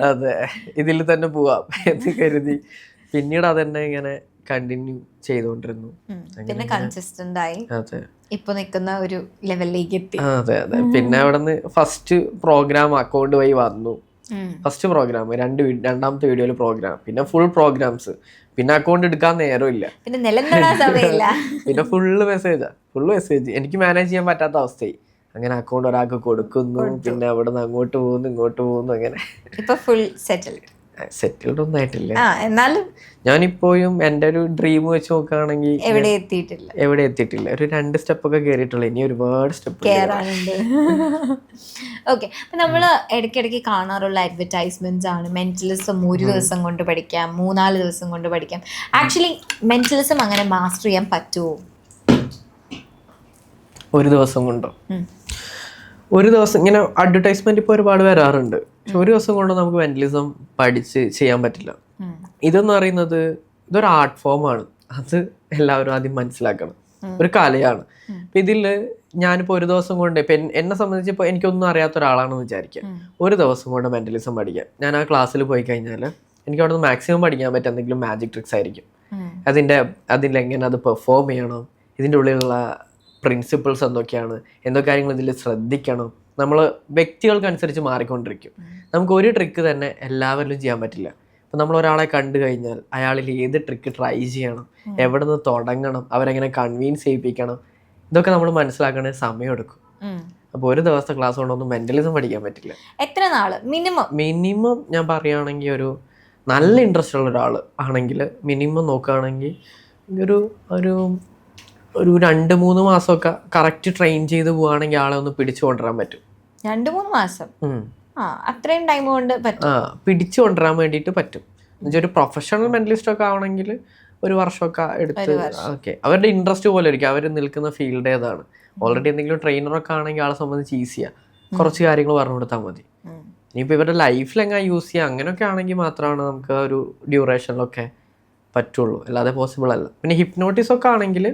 അതെ ഇതിൽ തന്നെ പോവാം എന്ന് കരുതി. പിന്നീട് അതെന്നെ ഇങ്ങനെ കണ്ടിന്യൂ ചെയ്തുകൊണ്ടിരുന്നു. പിന്നെ കൺസിസ്റ്റന്റ് ആയി ഇപ്പൊ നിൽക്കുന്ന ഒരു ലെവലിലേക്ക് എത്തി. അതെ. പിന്നെ അവിടെ നിന്ന് ഫസ്റ്റ് പ്രോഗ്രാം അക്കൗണ്ട് വഴി വന്നു. ഫസ്റ്റ് പ്രോഗ്രാം, 2ാമത്തെ വീഡിയോയിൽ പ്രോഗ്രാം, പിന്നെ ഫുൾ പ്രോഗ്രാംസ്. പിന്നെ അക്കൗണ്ട് എടുക്കാൻ നേരമില്ല, പിന്നെ ഫുള്ള് മെസ്സേജ് എനിക്ക് മാനേജ് ചെയ്യാൻ പറ്റാത്ത അവസ്ഥയായി. അങ്ങനെ അക്കൗണ്ട് ഒരാൾക്ക് കൊടുക്കുന്നു, പിന്നെ അവിടെ നിന്ന് അങ്ങോട്ട് പോകുന്നു ഇങ്ങോട്ട് പോകുന്നു. അങ്ങനെ ഇപ്പൊ ഫുൾ സെറ്റിൽഡ്. സെറ്റിൽഡ് ഒന്നും ആയിട്ടില്ല. എന്നാലും ഞാനിപ്പോഴും എൻ്റെ ഒരു ഡ്രീം വെച്ച് നോക്കുകയാണെങ്കിൽ എവിടെ എത്തിയിട്ടില്ല. ഒരു 2 സ്റ്റെപ്പൊക്കെ കയറിയിട്ടുള്ളൂ. ഇനി ഒരുപാട് സ്റ്റെപ്പ് കയറാനുണ്ട്. ഓക്കെ, അപ്പം നമ്മൾ ഇടയ്ക്കിടയ്ക്ക് കാണാറുള്ള അഡ്വർടൈസ്മെന്റ്സ് ആണ് മെന്റലിസം 1 ദിവസം കൊണ്ട് പഠിക്കാം, 3-4 ദിവസം കൊണ്ട് പഠിക്കാം. ആക്ച്വലി മെന്റലിസം അങ്ങനെ മാസ്റ്റർ ചെയ്യാൻ പറ്റുമോ? 1 ദിവസം കൊണ്ടോ? 1 ദിവസം ഇങ്ങനെ അഡ്വർടൈസ്മെന്റ് ഇപ്പോൾ ഒരുപാട് വരാറുണ്ട്. പക്ഷെ 1 ദിവസം കൊണ്ട് നമുക്ക് മെന്റലിസം പഠിച്ച് ചെയ്യാൻ പറ്റില്ല. ഇതെന്ന് പറയുന്നത് ഇതൊരു ആർട്ട് ഫോമാണ്. അത് എല്ലാവരും ആദ്യം മനസ്സിലാക്കണം. ഒരു കലയാണ്. അപ്പം ഇതിൽ ഞാനിപ്പോൾ 1 ദിവസം കൊണ്ട് ഇപ്പം എന്നെ സംബന്ധിച്ച് ഇപ്പോൾ എനിക്കൊന്നും അറിയാത്ത ഒരാളാണെന്ന് വിചാരിക്കുക. 1 ദിവസം കൊണ്ട് മെന്റലിസം പഠിക്കാം. ഞാൻ ആ ക്ലാസ്സിൽ പോയി കഴിഞ്ഞാൽ എനിക്ക് അവിടെ നിന്ന് മാക്സിമം പഠിക്കാൻ പറ്റുക എന്തെങ്കിലും മാജിക് ട്രിക്സ് ആയിരിക്കും. അതിലെങ്ങനെ അത് പെർഫോം ചെയ്യണം, ഇതിൻ്റെ ഉള്ളിലുള്ള പ്രിൻസിപ്പിൾസ് എന്തൊക്കെയാണ്, എന്തൊക്കെ കാര്യങ്ങൾ ഇതിൽ ശ്രദ്ധിക്കണം. നമ്മൾ വ്യക്തികൾക്കനുസരിച്ച് മാറിക്കൊണ്ടിരിക്കും. നമുക്ക് ഒരു ട്രിക്ക് തന്നെ എല്ലാവരിലും ചെയ്യാൻ പറ്റില്ല. ഇപ്പം നമ്മൾ ഒരാളെ കണ്ടു കഴിഞ്ഞാൽ അയാളിൽ ഏത് ട്രിക്ക് ട്രൈ ചെയ്യണം, എവിടെ നിന്ന് തുടങ്ങണം, അവരെങ്ങനെ കൺവീൻസ് ചെയ്യിപ്പിക്കണം, ഇതൊക്കെ നമ്മൾ മനസ്സിലാക്കണേ സമയമെടുക്കും. അപ്പോൾ 1 ദിവസത്തെ ക്ലാസ് കൊണ്ടൊന്നും മെന്റലിസം പഠിക്കാൻ പറ്റില്ല. എത്ര നാള് മിനിമം ഞാൻ പറയുകയാണെങ്കിൽ ഒരു നല്ല ഇൻട്രസ്റ്റ് ഉള്ള ഒരാൾ ആണെങ്കിൽ മിനിമം നോക്കുകയാണെങ്കിൽ ഒരു 2-3 മാസമൊക്കെ കറക്റ്റ് ട്രെയിൻ ചെയ്ത് പോവുകയാണെങ്കിൽ ആളെ ഒന്ന് പിടിച്ചു കൊണ്ടുവരാൻ പറ്റും. 2-3 മാസം അത്രയും ടൈം കൊണ്ട് പിടിച്ചു കൊണ്ടുവരാൻ വേണ്ടിയിട്ട് പറ്റും. എന്നുവെച്ചാൽ ഒരു പ്രൊഫഷണൽ മെന്റലിസ്റ്റ് ഒക്കെ ആവണമെങ്കിൽ 1 വർഷമൊക്കെ എടുത്ത് ഓക്കെ അവരുടെ ഇൻട്രസ്റ്റ് പോലെ ആയിരിക്കും. അവർ നിൽക്കുന്ന ഫീൽഡ് ഏതാണ്. ഓൾറെഡി എന്തെങ്കിലും ട്രെയിനറൊക്കെ ആണെങ്കിൽ ആളെ സംബന്ധിച്ച് ഈസിയാണ്. കുറച്ച് കാര്യങ്ങൾ പറഞ്ഞു കൊടുത്താൽ മതി. ഇനിയിപ്പോൾ ഇവരുടെ ലൈഫിൽ എങ്ങനെ യൂസ് ചെയ്യുക അങ്ങനെയൊക്കെ ആണെങ്കിൽ മാത്രമാണ് നമുക്ക് ഒരു ഡ്യൂറേഷനിലൊക്കെ പറ്റുള്ളൂ. അല്ലാതെ പോസിബിൾ അല്ല. പിന്നെ ഹിപ്നോട്ടിസൊക്കെ ആണെങ്കിൽ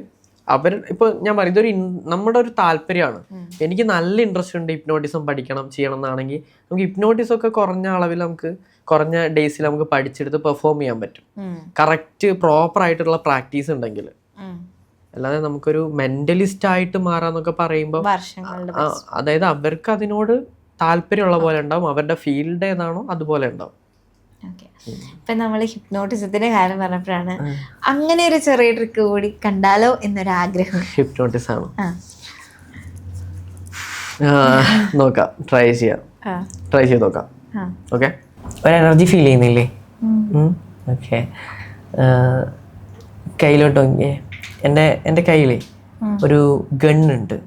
ഇപ്പോൾ ഞാൻ പറയും ഇതൊരു നമ്മുടെ ഒരു താല്പര്യമാണ്. എനിക്ക് നല്ല ഇൻട്രസ്റ്റ് ഉണ്ട് ഹിപ്നോട്ടിസം പഠിക്കണം ചെയ്യണം എന്നാണെങ്കിൽ നമുക്ക് ഹിപ്നോട്ടിസം ഒക്കെ കുറഞ്ഞ അളവിൽ നമുക്ക് കുറഞ്ഞ ഡേയ്സിൽ നമുക്ക് പഠിച്ചെടുത്ത് പെർഫോം ചെയ്യാൻ പറ്റും. കറക്റ്റ് പ്രോപ്പർ ആയിട്ടുള്ള പ്രാക്ടീസ് ഉണ്ടെങ്കിൽ. അല്ലാതെ നമുക്കൊരു മെന്റലിസ്റ്റ് ആയിട്ട് മാറാന്നൊക്കെ പറയുമ്പോൾ അതായത് അവർക്ക് അതിനോട് താല്പര്യമുള്ള പോലെ ഉണ്ടാവും, അവരുടെ ഫീൽഡ് ഏതാണോ അതുപോലെ ഉണ്ടാവും. ഇപ്പൊ നമ്മള് ഹിപ്നോട്ടിസത്തിന്റെ കാര്യം പറഞ്ഞപ്പോഴാണ് അങ്ങനെ ഒരു ചെറിയ ട്രിക്ക് കൂടി കണ്ടാലോ എന്നൊരാഗ്രഹം. ഹിപ്നോട്ടിസം ആണ്, നോക്കാം, ട്രൈ ചെയ്ത് നോക്കാം. ഓക്കെ, ഒരു എനർജി ഫീൽ ചെയ്യുന്നില്ലേ? ഓക്കെ, കയ്യിലോട്ട് നോക്കിയേ. എൻ്റെ കയ്യിൽ ഒരു ഗണ്ണുണ്ട്.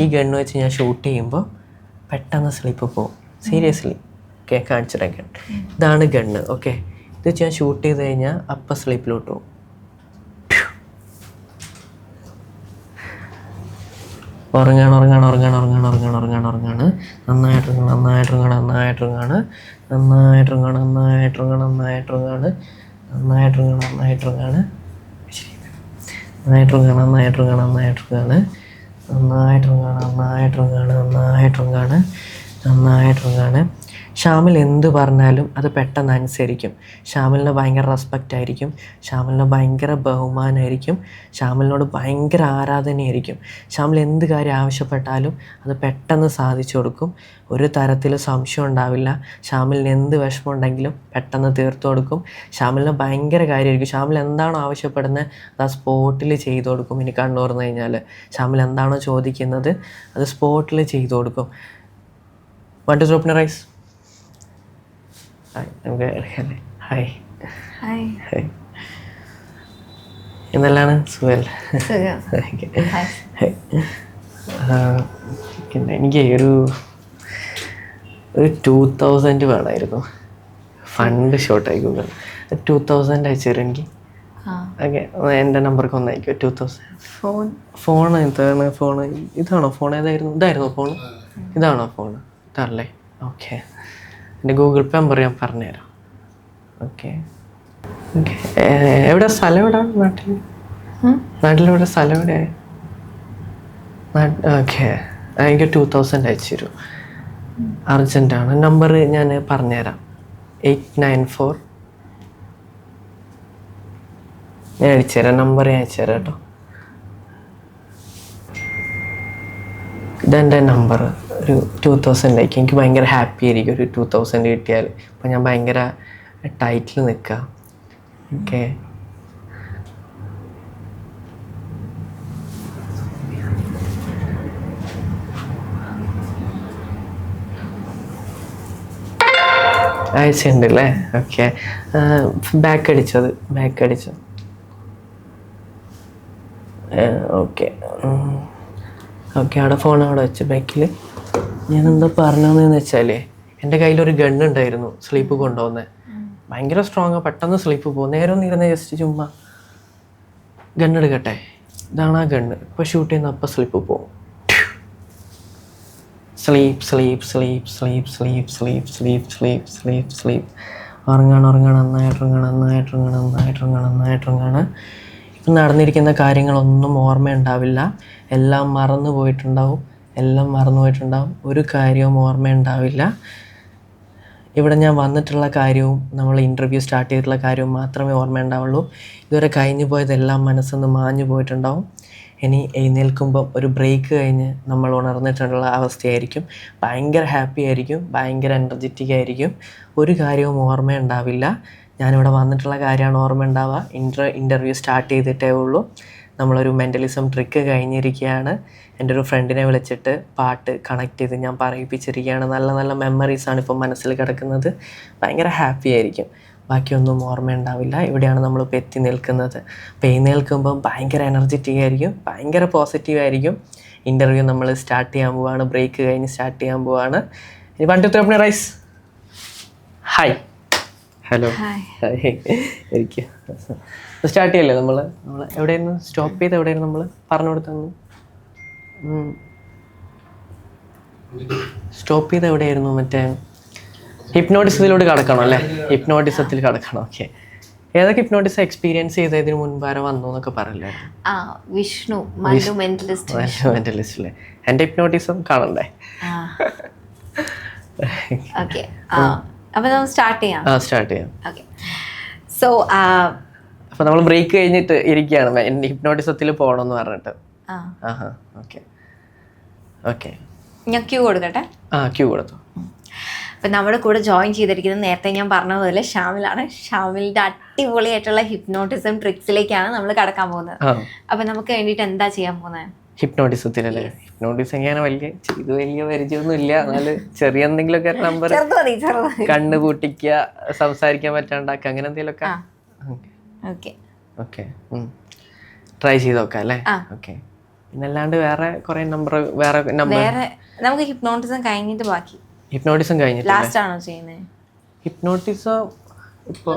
ഈ ഗണ്ണ് വെച്ച് ഞാൻ ഷൂട്ട് ചെയ്യുമ്പോൾ പെട്ടെന്ന് സ്ലിപ്പ് പോകും. സീരിയസ്ലി. ഓക്കെ, കാണിച്ചിട്ടൊക്കെ ഇതാണ് ഗണ്ണ്. ഓക്കെ, ഇത് വെച്ച് ഞാൻ ഷൂട്ട് ചെയ്ത് കഴിഞ്ഞാൽ അപ്പം സ്ലീപ്പിലോട്ട് പോകും. ഉറങ്ങാണ് ഷാമിൽ എന്ത് പറഞ്ഞാലും അത് പെട്ടെന്ന് അനുസരിക്കും. ഷാമിലിന് ഭയങ്കര റെസ്പെക്റ്റ് ആയിരിക്കും, ഷാമിലിന് ഭയങ്കര ബഹുമാനമായിരിക്കും, ഷാമിലിനോട് ഭയങ്കര ആരാധനയായിരിക്കും. ഷാമിൽ എന്ത് കാര്യം ആവശ്യപ്പെട്ടാലും അത് പെട്ടെന്ന് സാധിച്ചു കൊടുക്കും. ഒരു തരത്തിൽ സംശയം ഉണ്ടാവില്ല. ഷാമിലിന് എന്ത് വിഷമം ഉണ്ടെങ്കിലും പെട്ടെന്ന് തീർത്തു കൊടുക്കും. ഷാമിലിന് ഭയങ്കര കാര്യമായിരിക്കും. ഷാമിൽ എന്താണോ ആവശ്യപ്പെടുന്നത് അത് ആ സ്പോട്ടിൽ ചെയ്തു കൊടുക്കും. ഇനി കണ്ണുറന്നു കഴിഞ്ഞാൽ ഷാമിൽ എന്താണോ ചോദിക്കുന്നത് അത് സ്പോട്ടിൽ ചെയ്തു കൊടുക്കും. Want to open your eyes? Hi. എന്തെല്ലാണ് സുഖല്ലേ? എനിക്ക് ഒരു 2000 വേണമായിരുന്നു. Fund ഷോർട്ടായി Google. 2000 അയച്ചുതരും എനിക്ക്. ഓക്കെ, എൻ്റെ നമ്പർക്ക് ഒന്ന് അയക്കും. 2000. ഫോൺ എന്താണ്? ഇതാണോ ഫോൺ? ഇതായിരുന്നോ ഫോൺ? ഇതാണോ ഫോൺ? ഇതല്ലേ? ഓക്കെ, എൻ്റെ ഗൂഗിൾ പേ നമ്പർ ഞാൻ പറഞ്ഞുതരാം. ഓക്കെ, എവിടെ സ്ഥലം? എവിടെ? നാട്ടിലെവിടെ സ്ഥലം? എവിടെ? ഓക്കെ, എനിക്ക് 2000 അയച്ചു തരും. അർജൻറ്റാണ്. നമ്പർ ഞാൻ പറഞ്ഞുതരാം. 894. ഞാൻ അയച്ചുതരാം. നമ്പർ ഞാൻ അയച്ചുതരാം കേട്ടോ. ഇതെൻ്റെ നമ്പർ. ഒരു 2000 അയക്കും. എനിക്ക് ഭയങ്കര ഹാപ്പി ആയിരിക്കും ഒരു 2000 കിട്ടിയാൽ. അപ്പം ഞാൻ ഭയങ്കര ടൈറ്റിൽ നിൽക്കുക. ഓക്കെ, അയച്ചിട്ടുണ്ട് അല്ലേ? ഓക്കെ. ബാക്ക് അടിച്ചത് ഓക്കെ ഓക്കെ. അവിടെ ഫോൺ അവിടെ വെച്ച് ബാക്കിൽ. ഞാനെന്താ പറഞ്ഞതെന്ന് വെച്ചാൽ എൻ്റെ കയ്യിലൊരു ഗണ്ണുണ്ടായിരുന്നു സ്ലീപ്പ് കൊണ്ടുപോകുന്നത്. ഭയങ്കര സ്ട്രോങ്ങാണ്, പെട്ടെന്ന് സ്ലീപ്പ് പോകും. നേരെ ഒന്നിരുന്ന് ജസ്റ്റ് ചുമ്മാ ഗണ്ണെടുക്കട്ടെ, ഇതാണ് ആ ഗണ്ണ്. ഇപ്പോൾ ഷൂട്ട് ചെയ്യുന്ന അപ്പം സ്ലീപ്പ് പോകും. Sleep sleep sleep sleep sleep sleep sleep sleep sleep sleep. ഉറങ്ങണം, നന്നായിട്ടിറങ്ങണം. ഇപ്പം നടന്നിരിക്കുന്ന കാര്യങ്ങളൊന്നും ഓർമ്മയുണ്ടാവില്ല, എല്ലാം മറന്നു പോയിട്ടുണ്ടാവും. ഒരു കാര്യവും ഓർമ്മയുണ്ടാവില്ല. ഇവിടെ ഞാൻ വന്നിട്ടുള്ള കാര്യവും നമ്മൾ ഇൻ്റർവ്യൂ സ്റ്റാർട്ട് ചെയ്തിട്ടുള്ള കാര്യവും മാത്രമേ ഓർമ്മയുണ്ടാവുള്ളൂ. ഇതുവരെ കഴിഞ്ഞു പോയതെല്ലാം മനസ്സിൽ നിന്ന് മാഞ്ഞു പോയിട്ടുണ്ടാവും. ഇനി എഴുന്നേൽക്കുമ്പം ഒരു ബ്രേക്ക് കഴിഞ്ഞ് നമ്മൾ ഉണർന്നിട്ടുള്ള അവസ്ഥയായിരിക്കും. ഭയങ്കര ഹാപ്പി ആയിരിക്കും, ഭയങ്കര എനർജറ്റിക് ആയിരിക്കും. ഒരു കാര്യവും ഓർമ്മയുണ്ടാവില്ല. ഞാനിവിടെ വന്നിട്ടുള്ള കാര്യമാണ് ഓർമ്മയുണ്ടാവുക. ഇൻ്റർവ്യൂ സ്റ്റാർട്ട് ചെയ്തിട്ടേ ഉള്ളൂ. നമ്മളൊരു മെൻ്റലിസം ട്രിക്ക് കഴിഞ്ഞിരിക്കുകയാണ്. എൻ്റെ ഒരു ഫ്രണ്ടിനെ വിളിച്ചിട്ട് പാട്ട് കണക്ട് ചെയ്ത് ഞാൻ പറയിപ്പിച്ചിരിക്കുകയാണ്. നല്ല നല്ല മെമ്മറീസാണ് ഇപ്പം മനസ്സിൽ കിടക്കുന്നത്. ഭയങ്കര ഹാപ്പി ആയിരിക്കും, ബാക്കിയൊന്നും ഓർമ്മയുണ്ടാവില്ല. ഇവിടെയാണ് നമ്മളിപ്പോൾ എത്തി നിൽക്കുന്നത്. അപ്പോൾ എഴുന്നേൽക്കുമ്പം ഭയങ്കര എനർജറ്റിക് ആയിരിക്കും, ഭയങ്കര പോസിറ്റീവ് ആയിരിക്കും. ഇൻ്റർവ്യൂ നമ്മൾ സ്റ്റാർട്ട് ചെയ്യാൻ പോവാണ്, ബ്രേക്ക് കഴിഞ്ഞ് സ്റ്റാർട്ട് ചെയ്യാൻ പോവാണ്. ഇനി 1 2 3 റൈസ്. Hi, hello, hi. ഇരിക്കുക. സ്റ്റാർട്ട് ചെയ്യല്ലേ? നമ്മൾ എവിടെയായിരുന്നു സ്റ്റോപ്പ് ചെയ്ത്? എവിടെയായിരുന്നു നമ്മൾ പറഞ്ഞു കൊടുത്തത്? സ്റ്റോപ്പ് ചെയ്ത് എവിടെയായിരുന്നു? മറ്റേ ഹിപ്നോട്ടിസത്തിലൂടെ കടക്കണം അല്ലേ? ഹിപ്നോട്ടിസത്തിൽ കടക്കണം. ഓക്കെ. ഏതൊക്കെ ഹിപ്നോട്ടിസം എക്സ്പീരിയൻസ് ചെയ്തതിന് മുൻപ് ആരെ വന്നു എന്നൊക്കെ പറയില്ലേ? വിഷ്ണു മെന്റലിസ്റ്റിലെ. എൻ്റെ ഹിപ്നോട്ടിസം കാണണ്ടേ? ഓക്കെ, അപ്പോൾ നമുക്ക് സ്റ്റാർട്ട് ചെയ്യാം. ഓക്കെ. സോ അപ്പോൾ നമ്മൾ ബ്രേക്ക് കഴിഞ്ഞിട്ട് ഇരിക്കുകയാണ്, ഹിപ്നോട്ടിസത്തിൽ പോകണമെന്ന് പറഞ്ഞിട്ട്. ഓക്കെ. ഞാൻ ക്യൂ കൊടുക്കട്ടെ? ക്യൂ കൊടുത്തു. അപ്പം നമ്മുടെ കൂടെ ജോയിൻ ചെയ്തിരിക്കുന്നത് നേരത്തെ ഞാൻ പറഞ്ഞ പോലെ ഷാമിലാണ്. ഷാമിലിൻ്റെ അടിപൊളിയായിട്ടുള്ള ഹിപ്നോട്ടിസം ട്രിക്സിലേക്കാണ് നമ്മൾ കടക്കാൻ പോകുന്നത്. അപ്പം നമുക്ക് വേണ്ടിയിട്ട് എന്താ ചെയ്യാൻ പോകുന്നത്? ഹിപ്നോട്ടിസത്തിലല്ലേ? ഹിപ്നോട്ടിസം ഞാൻ വലിയ പരിചയമൊന്നും ഇല്ല, എന്നാലും ചെറിയ എന്തെങ്കിലുമൊക്കെ നമ്പർ, കണ്ണ് പൂട്ടിക്കുക, സംസാരിക്കാൻ പറ്റാണ്ടാക്കുക, അങ്ങനെ എന്തെങ്കിലുമൊക്കെ. ഓക്കെ, ട്രൈ ചെയ്ത് നോക്കാം അല്ലേ? ഓക്കെ. പിന്നല്ലാണ്ട് വേറെ കുറെ നമ്പർ, വേറെ നമുക്ക് ഹിപ്നോട്ടിസം കഴിഞ്ഞിട്ട് ബാക്കി. ഹിപ്നോട്ടിസം കഴിഞ്ഞിട്ട് ലാസ്റ്റ് ആണോ ചെയ്യുന്നത്? ഹിപ്നോട്ടിസം ഇപ്പോൾ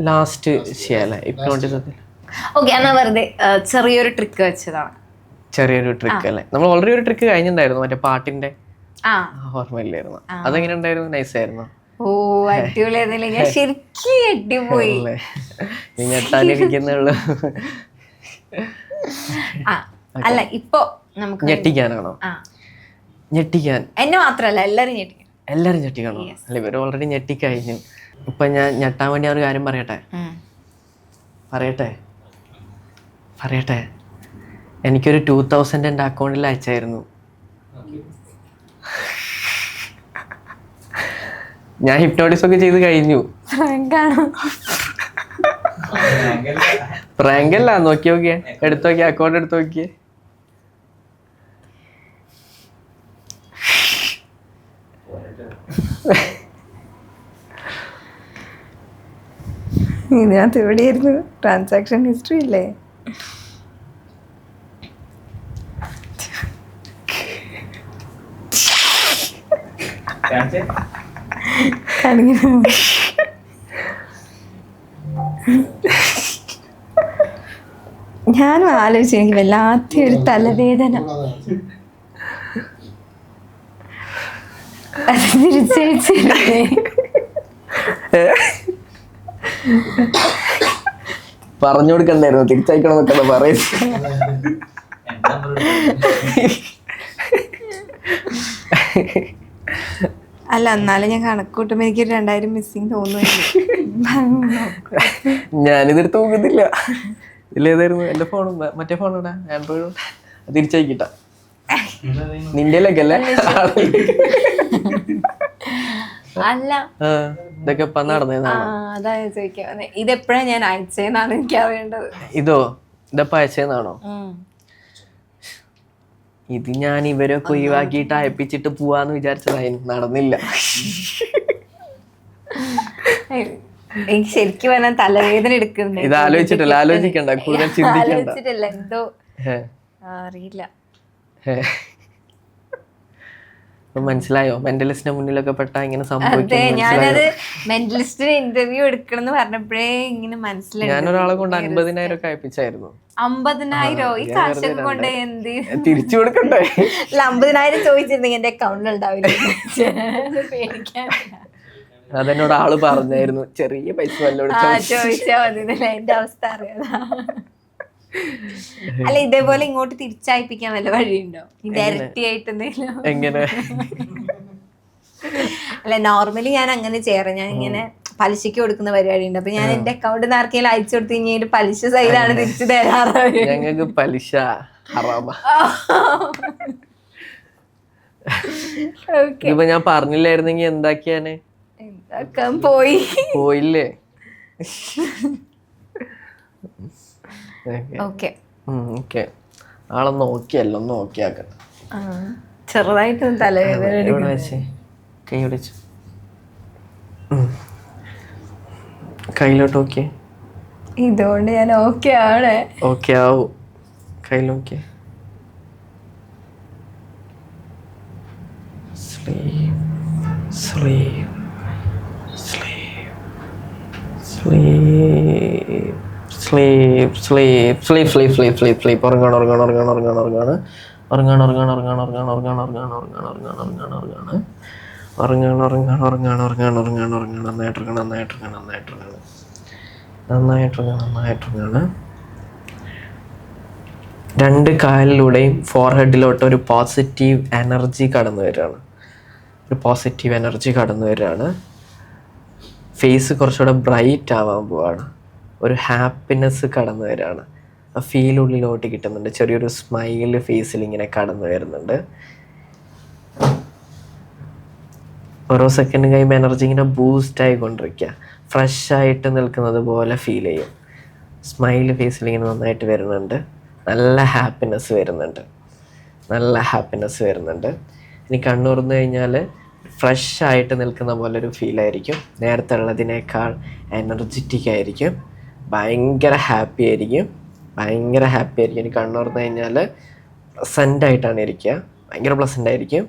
ലാസ്റ്റ് ചെയ്യാല്ലേ ഹിപ്നോട്ടിസത്തിൽ? ഓക്കെ, എന്നാൽ വെറുതെ ചെറിയൊരു ട്രിക്ക് വെച്ചതാണ്. ചെറിയൊരു ട്രിക്ക് അല്ലേ? നമ്മൾ ഓൾറെഡി ഒരു ട്രിക്ക് കഴിഞ്ഞിട്ടുണ്ടായിരുന്നു, മറ്റേ പാട്ടിന്റെ. ഓർമ്മയില്ലായിരുന്നു? അതെങ്ങനെ ഉണ്ടായിരുന്നു? നൈസ് ആയിരുന്നു. ഓ, അടിപൊളിയായിരുന്നില്ലേ? ഞാൻ ശരിക്കും അടിപൊളി. ഞെട്ടാനിരിക്കുന്നുള്ളൂ. അല്ല, ഇപ്പൊ നമുക്ക് ഞെട്ടിക്കാനാണോ? ഞെട്ടിക്കാൻ എന്നെ മാത്രല്ല, എല്ലാരും ഞെട്ടിക്കണോ? അല്ല, ഇവര് ഓൾറെഡി ഞെട്ടിക്കഴിഞ്ഞു. ഇപ്പൊ ഞാൻ ഞെട്ടാൻ വേണ്ടി ഒരു കാര്യം പറയട്ടെ. എനിക്കൊരു 2000 എൻ്റെ അക്കൗണ്ടിൽ അയച്ചായിരുന്നു. ഞാൻ ഹിപ്നോട്ടിസം ഒക്കെ ചെയ്ത് കഴിഞ്ഞു. പ്രാങ്കല്ല, നോക്കിയേ, എടുത്തു നോക്കിയേ, അക്കൗണ്ട് എടുത്തു നോക്കിയേ. ഇതിനകത്ത് എവിടെയായിരുന്നു ട്രാൻസാക്ഷൻ ഹിസ്റ്ററി ഇല്ലേ? ഞാനും ആലോചിച്ചു, എനിക്ക് വല്ലാത്തൊരു തലവേദന. തിരിച്ചയച്ചില്ലേ? പറഞ്ഞു കൊടുക്കണ്ടായിരുന്നു, തിരിച്ചയക്കണമെന്നൊക്കെ പറയുന്നത്. അല്ല, എന്നാലും ഞാൻ കണക്കൂട്ടുമ്പോ എനിക്ക് 2000 മിസ്സിങ് തോന്നുന്നു. ഞാനിതെടുത്ത് നോക്കുന്നില്ല. ഇതിലേതായിരുന്നു എൻ്റെ ഫോണും? മറ്റേ ഫോണാ, ആൻഡ്രോയിഡ്. തിരിച്ചയക്കിട്ട നിന്റെയിലൊക്കെ അല്ലേ? അല്ല, ഇതൊക്കെ ഇപ്പൊ നടന്നതാണ്. അതാ ചോദിക്കാൻ, ഇതെപ്പോഴാ ഞാൻ അയച്ചതെന്നാണ് എനിക്ക് അറിയേണ്ടത്. ഇതപ്പോ അയച്ചതെന്നാണോ? ഇത് ഞാൻ ഇവരൊക്കെ ഒഴിവാക്കിയിട്ട് അയപ്പിച്ചിട്ട് പോവാന്ന് വിചാരിച്ചതായിരുന്നു, നടന്നില്ല. എനിക്ക് ശരിക്കും പറഞ്ഞാൽ തലവേദന എടുക്കുന്നുണ്ട്. ഇത് ആലോചിച്ചിട്ടില്ല, ആലോചിക്കണ്ട, കൂടുതൽ ചിന്തിക്കണ്ട. ആലോചിച്ചിട്ടില്ല, എന്തോ അറിയില്ല. മനസ്സിലായോ? മെന്റലിസ്റ്റിന്റെ മുന്നിലൊക്കെ പെട്ടാ ഇങ്ങനെ അതെ, സംഭവിക്കും. ഞാനത് മെന്റലിസ്റ്റിന് ഇന്റർവ്യൂ എടുക്കണം എന്ന് പറഞ്ഞപ്പോഴേ ഇങ്ങനെ മനസ്സിലായി. ഞാനൊരാളെ കൊണ്ട് 50,000 ഒക്കെ അയപ്പിച്ചായിരുന്നു. 50,000 ഈ കാശൊക്കെ കൊണ്ട് എന്ത് തിരിച്ചു കൊടുക്കണ്ടേ? 50,000 ചോദിച്ചിരുന്നെങ്കിൽ എന്റെ അക്കൗണ്ടിൽ ഉണ്ടാവില്ല. പേടിക്കാൻ അതെന്നോട് ആള് പറഞ്ഞായിരുന്നു, ചെറിയ പൈസ വല്ലോട് ചോദിച്ചാ മതി. എന്റെ അവസ്ഥ അറിയാം. അല്ല, ഇതേപോലെ ഇങ്ങോട്ട് തിരിച്ചയപ്പിക്കാൻ വല്ല വഴിയുണ്ടോ? ഇരട്ടി ആയിട്ട് എന്തെങ്കിലും? എങ്ങനെ? അല്ല, നോർമലി ഞാൻ അങ്ങനെ ചെയ്യാറ്. ഞാൻ ഇങ്ങനെ പലിശക്ക് കൊടുക്കുന്ന പരിപാടി ഉണ്ട്. അപ്പൊ ഞാൻ എന്റെ അക്കൗണ്ടിൽ നിന്ന് ആർക്കെങ്കിലും അയച്ചു കൊടുത്തു കഴിഞ്ഞാൽ പലിശ സൈഡാണ് തിരിച്ചു തരാറ്. ഞങ്ങൾക്ക് പലിശ ഹറാമാ. ഇപ്പൊ ഞാൻ പറഞ്ഞില്ലായിരുന്നെങ്കി എന്താക്കിയാനെ? പോയില്ലേ? ഓക്കെ, ആളെ നോക്കിയല്ലോ, ഒന്ന് നോക്കിയാക്കട്ടെ. ചെറുതായിട്ട് തലവേദന. കൈ പിടിച്ചു, കയ്യിലോട്ട് നോക്കിയേ. ഇതുകൊണ്ട് ഞാൻ ഓക്കെ ആണ്. ഓക്കെ ആവും. കയ്യിൽ നോക്കിയേ. Sleep sleep sleep sleep sleep sleep sleep sleep sleep ഉറങ്ങാണ് ഉറങ്ങാണ് ഉറങ്ങാണ് ഉറങ്ങാണ് ഉറങ്ങാണ് ഉറങ്ങാണ് ഉറങ്ങാണ് ഉറങ്ങാണ് ഉറങ്ങാണ് ഉറങ്ങാണ് ഉറങ്ങാണ് ഉറങ്ങാണ് ഉറങ്ങാണ് ഉറങ്ങാണ് ഉറങ്ങാണ് ഉറങ്ങാണ് ഉറങ്ങാണ് ഉറങ്ങാണ് ഉറങ്ങാണ് നന്നായിട്ടുറങ്ങാണ് നന്നായിട്ടുറങ്ങാണ് നന്നായിട്ടുറങ്ങാണ് നന്നായിട്ടുറങ്ങാണ് നന്നായിട്ടുറങ്ങാണ്. രണ്ട് കാലിലൂടെയും ഫോർഹെഡിലോട്ട് ഒരു പോസിറ്റീവ് എനർജി കടന്നു വരികയാണ്. ഒരു പോസിറ്റീവ് എനർജി കടന്നു വരികയാണ്. ഫേസ് കുറച്ചുകൂടെ ബ്രൈറ്റ് ആവാൻ പോവാണ്. ഒരു ഹാപ്പിനെസ് കടന്നു വരികയാണ്. ആ ഫീൽ ഉള്ളിലോട്ട് കിട്ടുന്നുണ്ട്. ചെറിയൊരു സ്മൈല് ഫേസിൽ ഇങ്ങനെ കടന്നു വരുന്നുണ്ട്. ഓരോ സെക്കൻഡ് കഴിയുമ്പോൾ എനർജി ഇങ്ങനെ ബൂസ്റ്റ് ആയിക്കൊണ്ടിരിക്കുക. ഫ്രഷ് ആയിട്ട് നിൽക്കുന്നത് പോലെ ഫീൽ ചെയ്യും. സ്മൈല് ഫേസിൽ ഇങ്ങനെ നന്നായിട്ട് വരുന്നുണ്ട്. നല്ല ഹാപ്പിനെസ് വരുന്നുണ്ട്. നല്ല ഹാപ്പിനെസ് വരുന്നുണ്ട്. ഇനി കണ്ണു തുറന്നു കഴിഞ്ഞാൽ ഫ്രഷ് ആയിട്ട് നിൽക്കുന്ന പോലെ ഒരു ഫീലായിരിക്കും. നേരത്തെ ഉള്ളതിനേക്കാൾ എനർജറ്റിക് ആയിരിക്കും. ഭയങ്കര ഹാപ്പി ആയിരിക്കും. ഭയങ്കര ഹാപ്പി ആയിരിക്കും. ഇനി കണ്ണു തുറന്നു കഴിഞ്ഞാൽ പ്ലസൻ്റ് ആയിട്ടാണ് ഇരിക്കുക. ഭയങ്കര പ്ലസൻ്റ് ആയിരിക്കും.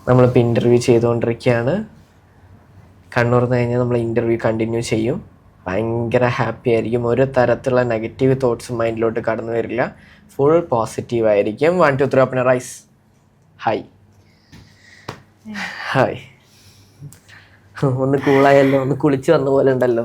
നമ്മളിപ്പോൾ ഇൻ്റർവ്യൂ ചെയ്തുകൊണ്ടിരിക്കുകയാണ്. കണ്ണു തുറന്നു കഴിഞ്ഞാൽ നമ്മൾ ഇൻ്റർവ്യൂ കണ്ടിന്യൂ ചെയ്യും. ഭയങ്കര ഹാപ്പി ആയിരിക്കും. ഒരു തരത്തിലുള്ള നെഗറ്റീവ് തോട്ട്സ് മൈൻഡിലോട്ട് കടന്നു വരില്ല. ഫുൾ പോസിറ്റീവ് ആയിരിക്കും. 1 2 3 open your eyes. Hi hi. ഒന്ന് കൂളായല്ലോ, ഒന്ന് കുളിച്ച് വന്ന പോലെ ഉണ്ടല്ലോ.